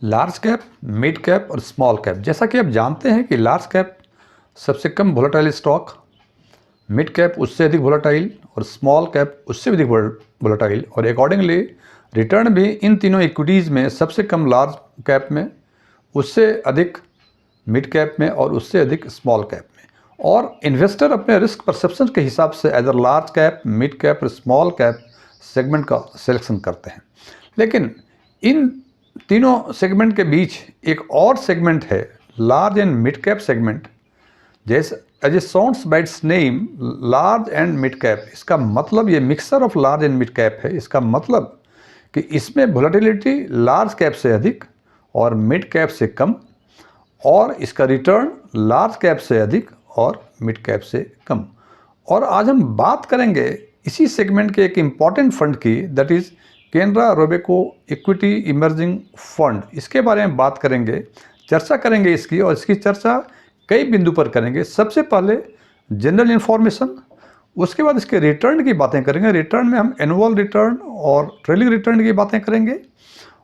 Large cap, mid cap और small cap. जैसा कि आप जानते हैं कि लार्ज कैप सबसे कम वोलेटाइल स्टॉक, मिड कैप उससे अधिक वोलेटाइल और स्मॉल कैप उससे भी अधिक वोलेटाइल, और अकॉर्डिंगली रिटर्न भी इन तीनों इक्विटीज़ में सबसे कम लार्ज कैप में, उससे अधिक मिड कैप में और उससे अधिक स्मॉल कैप में। और इन्वेस्टर अपने रिस्क परसेप्शन के हिसाब से either large cap, mid cap और स्मॉल कैप सेगमेंट का सिलेक्शन करते हैं। लेकिन इन तीनों सेगमेंट के बीच एक और सेगमेंट है, large and mid cap segment. जैसे as a sounds by its name, large and mid cap, इसका मतलब ये mixture of large and mid cap है। इसका मतलब कि इसमें वोलेटिलिटी लार्ज कैप से अधिक और मिड कैप से कम, और इसका रिटर्न लार्ज कैप से अधिक और मिड कैप से कम। और आज हम बात करेंगे इसी सेगमेंट के एक इम्पॉर्टेंट फंड की, that is Canara Robeco equity emerging fund. इसके बारे में बात करेंगे, चर्चा करेंगे इसकी, और इसकी चर्चा कई बिंदु पर करेंगे। सबसे पहले जनरल इन्फॉर्मेशन, उसके बाद इसके रिटर्न की बातें करेंगे। रिटर्न में हम एनुअल रिटर्न और ट्रेलिंग रिटर्न की बातें करेंगे,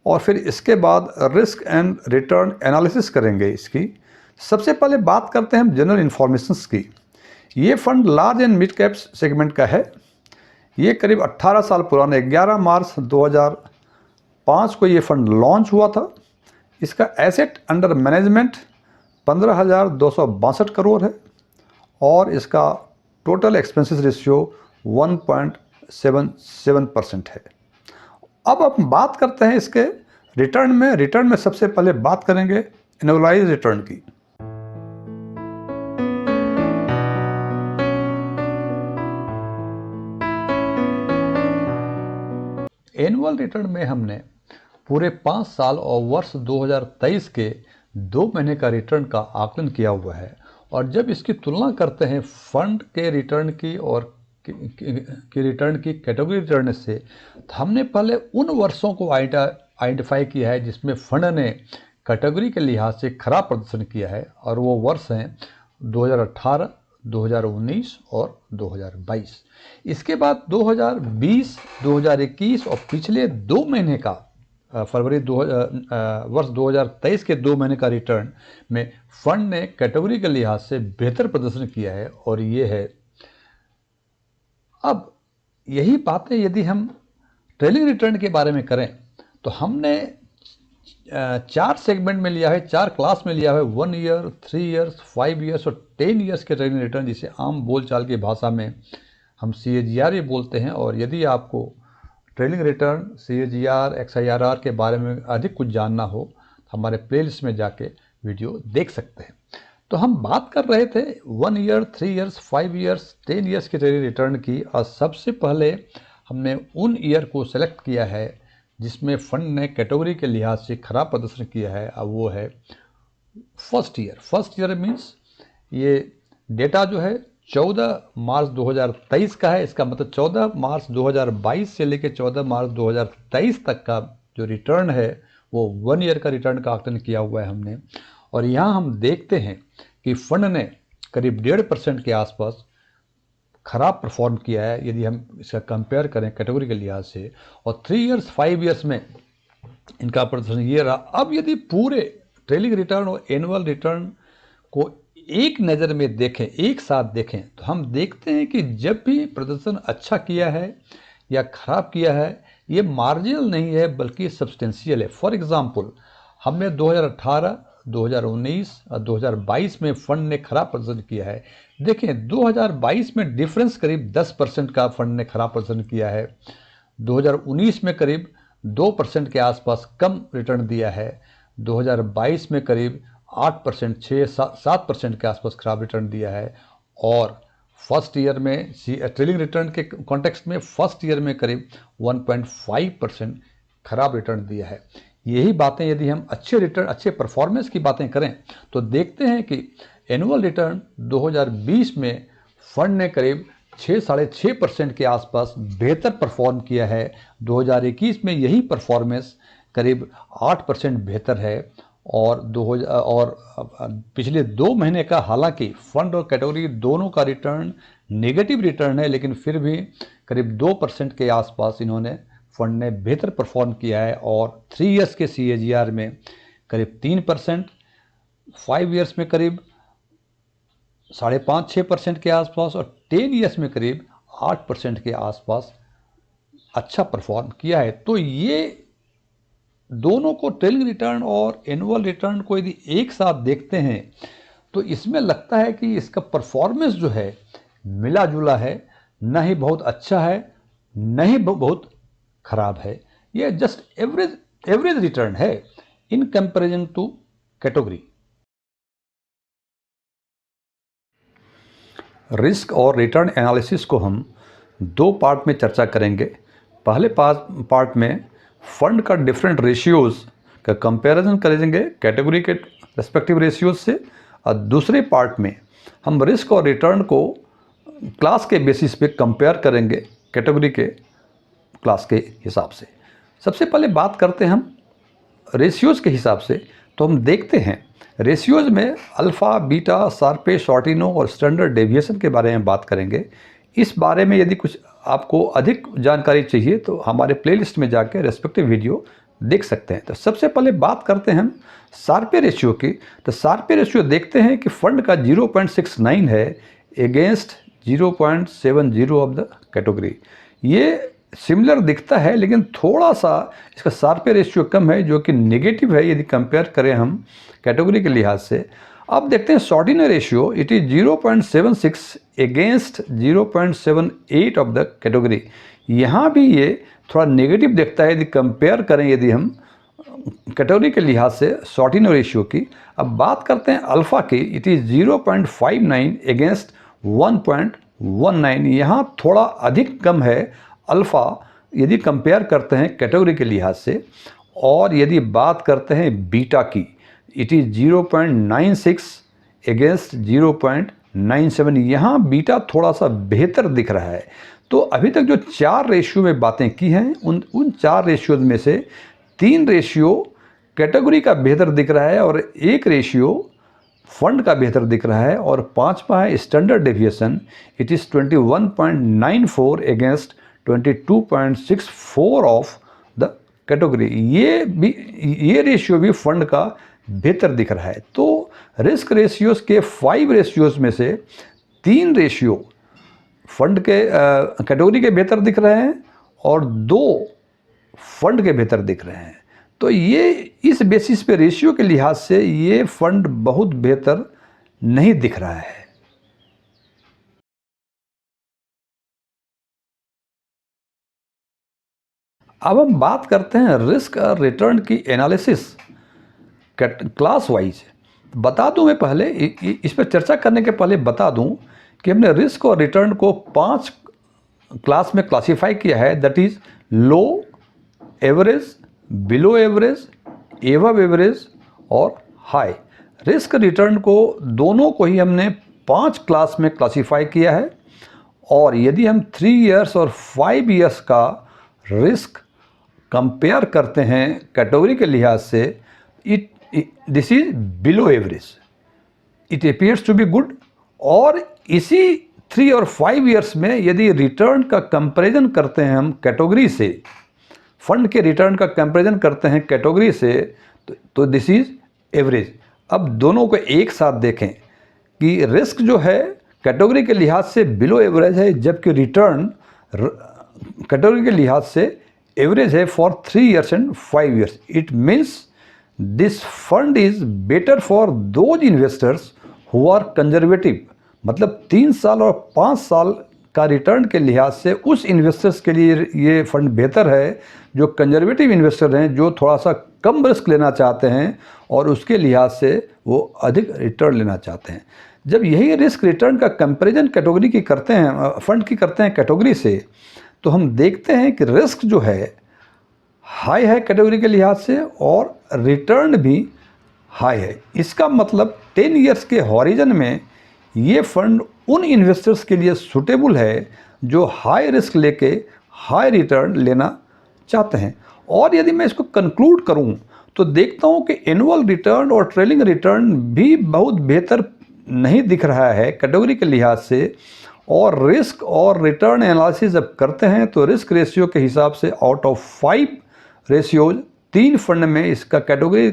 और फिर इसके बाद रिस्क एंड रिटर्न एनालिसिस करेंगे इसकी। सबसे पहले बात करते हैं हम जनरल इन्फॉर्मेशंस की। ये fund large and mid cap segment का है। ये करीब 18 साल पुराना, 11 मार्च 2005 को ये फंड लॉन्च हुआ था। इसका एसेट अंडर मैनेजमेंट 15,262 करोड़ है, और इसका टोटल एक्सपेंसेस रेशियो 1.77% है। अब हम बात करते हैं इसके रिटर्न में। रिटर्न में सबसे पहले बात करेंगे एनुअलाइज रिटर्न की। एनुअल रिटर्न में हमने पूरे 5 साल और वर्ष 2023 के 2 महीने का रिटर्न का आकलन किया हुआ है। और जब इसकी तुलना करते हैं फंड के रिटर्न की और की रिटर्न की कैटेगरी रिटर्न से, तो हमने पहले उन वर्षों को आइडेंटिफाई किया है जिसमें फंड ने कैटेगरी के लिहाज से खराब प्रदर्शन किया है, और वो वर्ष हैं 2018, 2019 और 2022। इसके बाद 2020, 2021 और पिछले 2 महीने का वर्ष 2023 के 2 महीने का रिटर्न में फंड ने कैटेगरी के लिहाज से बेहतर प्रदर्शन किया है, और ये है। अब यही बातें यदि हम ट्रेलिंग रिटर्न के बारे में करें, तो हमने 4 सेगमेंट में लिया है, 4 क्लास में लिया है। 1 ईयर, 3 ईयर्स, 5 ईयर्स और 10 ईयर्स के ट्रेलिंग रिटर्न, जिसे आम बोलचाल की भाषा में हम CAGR भी बोलते हैं। और यदि आपको ट्रेलिंग रिटर्न, CAGR, XIRR के बारे में अधिक कुछ जानना हो, तो हमारे प्लेलिस्ट में जाके वीडियो देख सकते हैं। तो हम बात कर रहे थे 1 ईयर, 3 ईयर्स, 5 ईयर्स, 10 ईयर्स के ट्रेलिंग रिटर्न की। और सबसे पहले हमने उन ईयर को सेलेक्ट किया है जिसमें फंड ने कैटेगरी के लिहाज से खराब प्रदर्शन किया है, और वो है first year. First year means ये डेटा जो है 14 मार्च 2023 का है। इसका मतलब 14 मार्च 2022 से लेकर 14 मार्च 2023 तक का जो रिटर्न है, वो 1 ईयर का रिटर्न का आकलन किया हुआ है हमने। और यहाँ हम देखते हैं कि फंड ने करीब 1.5% के आसपास खराब परफॉर्म किया है यदि हम इसका कंपेयर करें कैटेगरी के लिहाज से। और 3 ईयर्स, 5 ईयर्स में इनका प्रदर्शन ये रहा। अब यदि पूरे ट्रेलिंग रिटर्न और एनुअल रिटर्न को एक नज़र में देखें, एक साथ देखें, तो हम देखते हैं कि जब भी प्रदर्शन अच्छा किया है या खराब किया है, ये मार्जिनल नहीं है बल्कि सब्सटेंशियल है। फॉर एग्जांपल, हमने 2018, 2019 और 2022 में फंड ने खराब प्रदर्शन किया है। देखें, 2022 में डिफरेंस करीब 10% का फंड ने खराब प्रदर्शन किया है। 2019 में करीब 2% के आसपास कम रिटर्न दिया है। 2022 में करीब 8%, 6-7% के आसपास खराब रिटर्न दिया है। और फर्स्ट ईयर में ट्रेलिंग रिटर्न के कॉन्टेक्स्ट में फर्स्ट ईयर में करीब 1.5% खराब रिटर्न दिया है। यही बातें यदि हम अच्छे रिटर्न, अच्छे परफॉर्मेंस की बातें करें, तो देखते हैं कि एनुअल रिटर्न 2020 में फंड ने करीब 6-6.5% के आसपास बेहतर परफॉर्म किया है। 2021 में यही परफॉर्मेंस करीब 8% बेहतर है। और पिछले 2 महीने का, हालांकि फंड और कैटेगरी दोनों का रिटर्न नेगेटिव रिटर्न है, लेकिन फिर भी करीब 2% के आसपास इन्होंने फंड ने बेहतर परफॉर्म किया है। और 3 ईयर्स के CAGR में करीब 3%, 5 ईयर्स में करीब 5.5-6% के आसपास, और 10 ईयर्स में करीब 8% के आसपास अच्छा परफॉर्म किया है। तो ये दोनों को, ट्रेलिंग रिटर्न और एनुअल रिटर्न को यदि एक साथ देखते हैं तो इसमें लगता है कि इसका परफॉर्मेंस जो है मिला जुला है, न ही बहुत अच्छा है न ही बहुत खराब है। ये जस्ट एवरेज रिटर्न है in comparison to category. Risk और रिटर्न एनालिसिस को हम दो पार्ट में चर्चा करेंगे। पहले पार्ट में फंड का डिफरेंट रेशियोज़ का कंपैरिजन करेंगे कैटेगरी के रेस्पेक्टिव रेशियोज़ से, और दूसरे पार्ट में हम रिस्क और रिटर्न को क्लास के बेसिस पे कंपेयर करेंगे कैटेगरी के क्लास के हिसाब से। सबसे पहले बात करते हैं हम रेशियोज़ के हिसाब से। तो हम देखते हैं रेशियोज़ में अल्फ़ा, बीटा, शार्पे, शॉर्टिनो और स्टैंडर्ड डेविएशन के बारे में बात करेंगे। इस बारे में यदि कुछ आपको अधिक जानकारी चाहिए तो हमारे प्लेलिस्ट में जाकर रेस्पेक्टिव वीडियो देख सकते हैं। तो सबसे पहले बात करते हैं हम शार्पे रेशियो की। तो शार्पे रेशियो देखते हैं कि फंड का 0.69 है अगेंस्ट 0.70 ऑफ द कैटेगरी। ये सिमिलर दिखता है लेकिन थोड़ा सा इसका शार्पे रेशियो कम है, जो कि नेगेटिव है यदि कंपेयर करें हम कैटेगरी के लिहाज से। अब देखते हैं Sortino ratio, it is 0.76 against 0.78 of the category. यहाँ भी ये थोड़ा नेगेटिव दिखता है यदि कंपेयर करें, यदि हम कैटेगरी के लिहाज से शॉर्टिनो रेशियो की। अब बात करते हैं अल्फ़ा की, इट इज़ 0.59 अगेंस्ट 1.19। यहाँ थोड़ा अधिक कम है अल्फ़ा यदि कंपेयर करते हैं कैटेगरी के लिहाज से। और यदि बात करते हैं बीटा की, इट इज़ 0.96 अगेंस्ट 0.97। यहाँ बीटा थोड़ा सा बेहतर दिख रहा है। तो अभी तक जो 4 रेशियो में बातें की हैं, उन 4 रेशियोज में से 3 रेशियो कैटेगरी का बेहतर दिख रहा है और 1 रेशियो फंड का बेहतर दिख रहा है। और 5वां है standard deviation, it is 21.94 against 22.64 of the category. ये रेशियो भी फंड का बेहतर दिख रहा है। तो रिस्क रेशियोज़ के 5 रेशियोज़ में से 3 रेशियो फंड के कैटेगरी के बेहतर दिख रहे हैं और 2 फंड के बेहतर दिख रहे हैं। तो ये इस बेसिस पे रेशियो के लिहाज से ये फंड बहुत बेहतर नहीं दिख रहा है। अब हम बात करते हैं रिस्क और रिटर्न की एनालिसिस क्लास वाइज। बता दूं, मैं पहले इस पर चर्चा करने के पहले बता दूं कि हमने रिस्क और रिटर्न को 5 क्लास में क्लासिफाई किया है। That is low, average, below average, above average और हाई। रिस्क रिटर्न को दोनों को ही हमने 5 क्लास में क्लासिफाई किया है। और यदि हम 3 इयर्स और 5 इयर्स का रिस्क कंपेयर करते हैं कैटेगरी के लिहाज से, this is below average, it appears to be good. और इसी 3 और 5 इयर्स में यदि रिटर्न का कंपैरिजन करते हैं हम कैटेगरी से, फंड के रिटर्न का कंपैरिजन करते हैं कैटेगरी से, तो दिस इज एवरेज। अब दोनों को एक साथ देखें कि रिस्क जो है कैटेगरी के लिहाज से बिलो एवरेज है, जबकि रिटर्न कैटेगरी के लिहाज से एवरेज है for 3 years and 5 years. It means this fund is better for those investors who are conservative. मतलब 3 साल और 5 साल का रिटर्न के लिहाज से उस इन्वेस्टर्स के लिए ये फंड बेहतर है जो कंजर्वेटिव इन्वेस्टर हैं, जो थोड़ा सा कम रिस्क लेना चाहते हैं और उसके लिहाज से वो अधिक रिटर्न लेना चाहते हैं। जब यही रिस्क रिटर्न का कंपैरिजन कैटेगरी की करते हैं, फंड की करते हैं कैटेगरी से, तो हम देखते हैं कि रिस्क जो है हाई है कैटेगरी के लिहाज से और रिटर्न भी हाई है। इसका मतलब 10 इयर्स के हॉरिजन में ये फंड उन इन्वेस्टर्स के लिए सूटेबल है जो हाई रिस्क लेके हाई रिटर्न लेना चाहते हैं। और यदि मैं इसको कंक्लूड करूं तो देखता हूं कि एनुअल रिटर्न और ट्रेलिंग रिटर्न भी बहुत बेहतर नहीं दिख रहा है कैटेगरी के लिहाज से। और रिस्क और रिटर्न एनालिसिस जब करते हैं तो रिस्क रेशियो के हिसाब से आउट ऑफ 5 रेशियोज 3 फंड में इसका कैटेगरी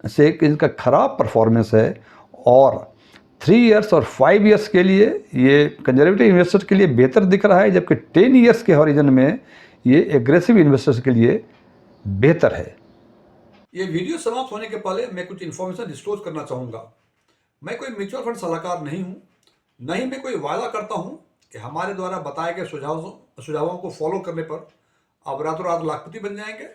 से इनका खराब परफॉर्मेंस है, और 3 इयर्स और 5 इयर्स के लिए ये कंजर्वेटिव इन्वेस्टर के लिए बेहतर दिख रहा है, जबकि 10 इयर्स के हॉरिजन में ये एग्रेसिव इन्वेस्टर्स के लिए बेहतर है। ये वीडियो समाप्त होने के पहले मैं कुछ इन्फॉर्मेशन डिस्क्लोज करना चाहूँगा। मैं कोई म्यूचुअल फंड सलाहकार नहीं हूँ, न ही मैं कोई वादा करता हूँ कि हमारे द्वारा बताए गए सुझावों को फॉलो करने पर आप रातों रात लाखपति बन जाएंगे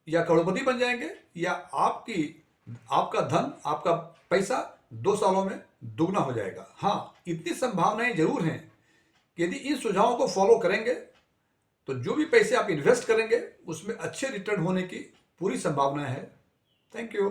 या करोड़पति बन जाएंगे, या आपका धन, आपका पैसा 2 सालों में दुगना हो जाएगा। हाँ, इतनी संभावनाएं जरूर हैं कि यदि इन सुझावों को फॉलो करेंगे तो जो भी पैसे आप इन्वेस्ट करेंगे उसमें अच्छे रिटर्न होने की पूरी संभावना है। Thank you.